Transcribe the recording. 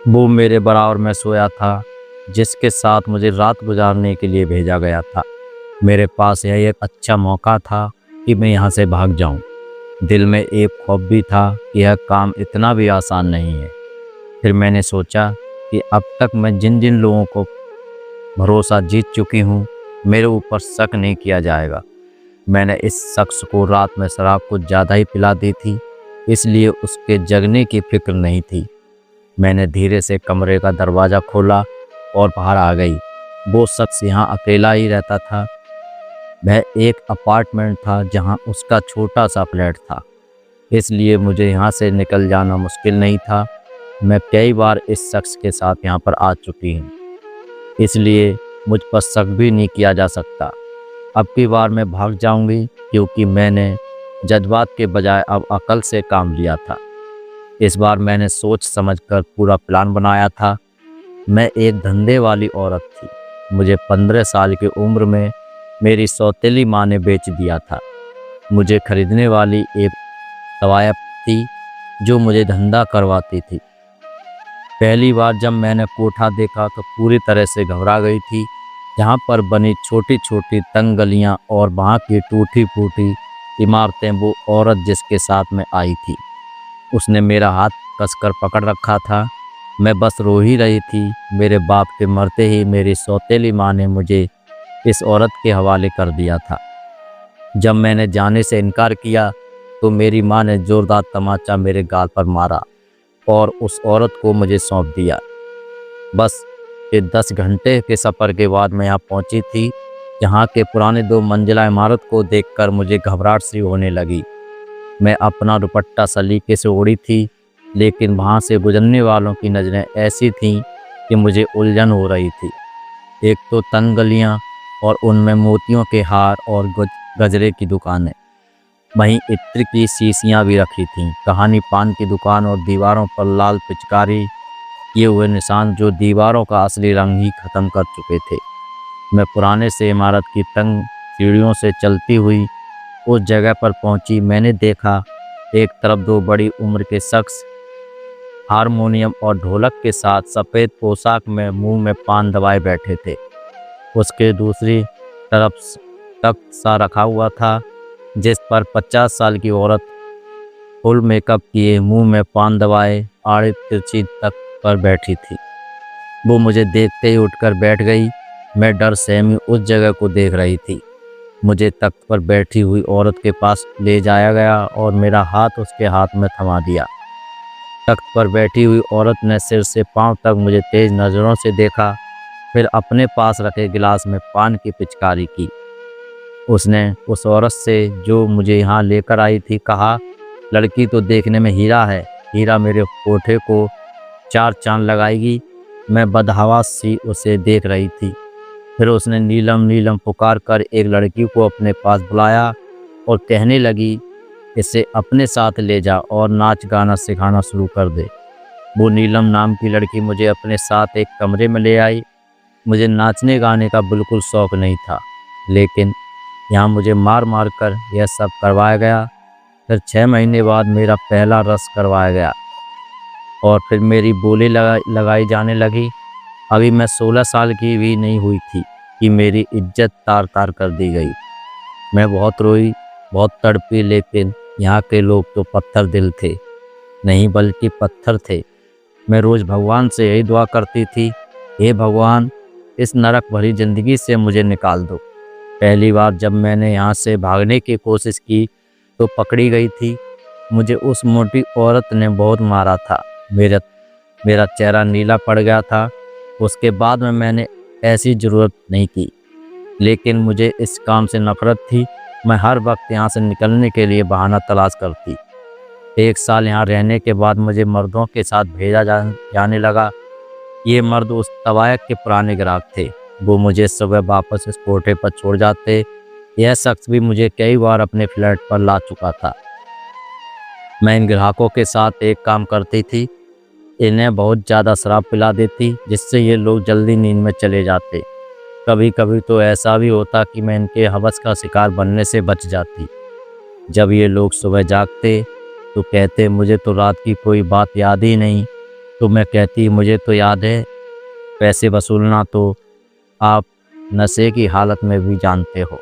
वो मेरे बराबर में सोया था, जिसके साथ मुझे रात गुजारने के लिए भेजा गया था। मेरे पास यह एक अच्छा मौका था कि मैं यहाँ से भाग जाऊँ। दिल में एक खौफ भी था कि यह काम इतना भी आसान नहीं है। फिर मैंने सोचा कि अब तक मैं जिन जिन लोगों को भरोसा जीत चुकी हूँ, मेरे ऊपर शक नहीं किया जाएगा। मैंने इस शख्स को रात में शराब कुछ ज़्यादा ही पिला दी थी, इसलिए उसके जगने की फिक्र नहीं थी। मैंने धीरे से कमरे का दरवाज़ा खोला और बाहर आ गई। वो शख्स यहाँ अकेला ही रहता था। वह एक अपार्टमेंट था जहाँ उसका छोटा सा फ्लैट था, इसलिए मुझे यहाँ से निकल जाना मुश्किल नहीं था। मैं कई बार इस शख्स के साथ यहाँ पर आ चुकी हूँ, इसलिए मुझ पर शक भी नहीं किया जा सकता। अब की बार मैं भाग जाऊंगी, क्योंकि मैंने जज्बात के बजाय अब अकल से काम लिया था। इस बार मैंने सोच समझकर पूरा प्लान बनाया था। मैं एक धंधे वाली औरत थी। मुझे 15 साल की उम्र में मेरी सौतेली माँ ने बेच दिया था। मुझे खरीदने वाली एक तवायफ थी जो मुझे धंधा करवाती थी। पहली बार जब मैंने कोठा देखा तो पूरी तरह से घबरा गई थी। जहाँ पर बनी छोटी छोटी तंग गलियाँ और वहाँ की टूटी फूटी इमारतें, वो औरत जिसके साथ में आई थी, उसने मेरा हाथ कसकर पकड़ रखा था। मैं बस रो ही रही थी। मेरे बाप के मरते ही मेरी सौतेली माँ ने मुझे इस औरत के हवाले कर दिया था। जब मैंने जाने से इनकार किया तो मेरी माँ ने जोरदार तमाचा मेरे गाल पर मारा और उस औरत को मुझे सौंप दिया। बस ये 10 घंटे के सफ़र के बाद मैं यहाँ पहुँची थी। यहाँ के पुराने 2 मंजिला इमारत को देखकर मुझे घबराहट सी होने लगी। मैं अपना दुपट्टा सलीके से ओढ़ी थी, लेकिन वहाँ से गुजरने वालों की नज़रें ऐसी थीं कि मुझे उलझन हो रही थी। एक तो तंग गलियाँ और उनमें मोतियों के हार और गजरे की दुकानें, वहीं इत्र की शीशियाँ भी रखी थीं। कहानी पान की दुकान और दीवारों पर लाल पिचकारी किए हुए निशान जो दीवारों का असली रंग ही खत्म कर चुके थे। मैं पुराने से इमारत की तंग सीढ़ियों से चलती हुई उस जगह पर पहुंची। मैंने देखा, एक तरफ 2 बड़ी उम्र के शख्स हारमोनियम और ढोलक के साथ सफ़ेद पोशाक में मुंह में पान दबाए बैठे थे। उसके दूसरी तरफ तख्त सा रखा हुआ था, जिस पर 50 साल की औरत फुल मेकअप किए, मुंह में पान दबाए, आड़े तिरछी तख्त पर बैठी थी। वो मुझे देखते ही उठकर बैठ गई। मैं डर सहमी उस जगह को देख रही थी। मुझे तख्त पर बैठी हुई औरत के पास ले जाया गया और मेरा हाथ उसके हाथ में थमा दिया। तख्त पर बैठी हुई औरत ने सिर से पांव तक मुझे तेज नज़रों से देखा, फिर अपने पास रखे गिलास में पान की पिचकारी की। उसने उस औरत से जो मुझे यहाँ लेकर आई थी कहा, लड़की तो देखने में हीरा है, हीरा मेरे कोठे को 4 चांद लगाएगी। मैं बदहवास सी उसे देख रही थी। फिर उसने नीलम नीलम पुकार कर एक लड़की को अपने पास बुलाया और कहने लगी, इसे अपने साथ ले जा और नाच गाना सिखाना शुरू कर दे। वो नीलम नाम की लड़की मुझे अपने साथ एक कमरे में ले आई। मुझे नाचने गाने का बिल्कुल शौक़ नहीं था, लेकिन यहाँ मुझे मार मार कर यह सब करवाया गया। फिर 6 महीने बाद मेरा पहला रस करवाया गया और फिर मेरी बोली लगाई जाने लगी। अभी मैं 16 साल की भी नहीं हुई थी कि मेरी इज्जत तार तार कर दी गई। मैं बहुत रोई, बहुत तड़पी, लेकिन यहाँ के लोग तो पत्थर दिल थे, नहीं बल्कि पत्थर थे। मैं रोज़ भगवान से यही दुआ करती थी, हे भगवान, इस नरक भरी ज़िंदगी से मुझे निकाल दो। पहली बार जब मैंने यहाँ से भागने की कोशिश की तो पकड़ी गई थी। मुझे उस मोटी औरत ने बहुत मारा था। मेरा चेहरा नीला पड़ गया था। उसके बाद में मैंने ऐसी ज़रूरत नहीं की, लेकिन मुझे इस काम से नफ़रत थी। मैं हर वक्त यहाँ से निकलने के लिए बहाना तलाश करती। 1 साल यहाँ रहने के बाद मुझे मर्दों के साथ भेजा जाने लगा। ये मर्द उस तवायफ के पुराने ग्राहक थे। वो मुझे सुबह वापस इस कोठे पर छोड़ जाते। यह शख्स भी मुझे कई बार अपने फ्लैट पर ला चुका था। मैं इन ग्राहकों के साथ एक काम करती थी, इन्हें बहुत ज़्यादा शराब पिला देती, जिससे ये लोग जल्दी नींद में चले जाते। कभी कभी तो ऐसा भी होता कि मैं इनके हवस का शिकार बनने से बच जाती। जब ये लोग सुबह जागते तो कहते, मुझे तो रात की कोई बात याद ही नहीं। तो मैं कहती, मुझे तो याद है, पैसे वसूलना तो आप नशे की हालत में भी जानते हो।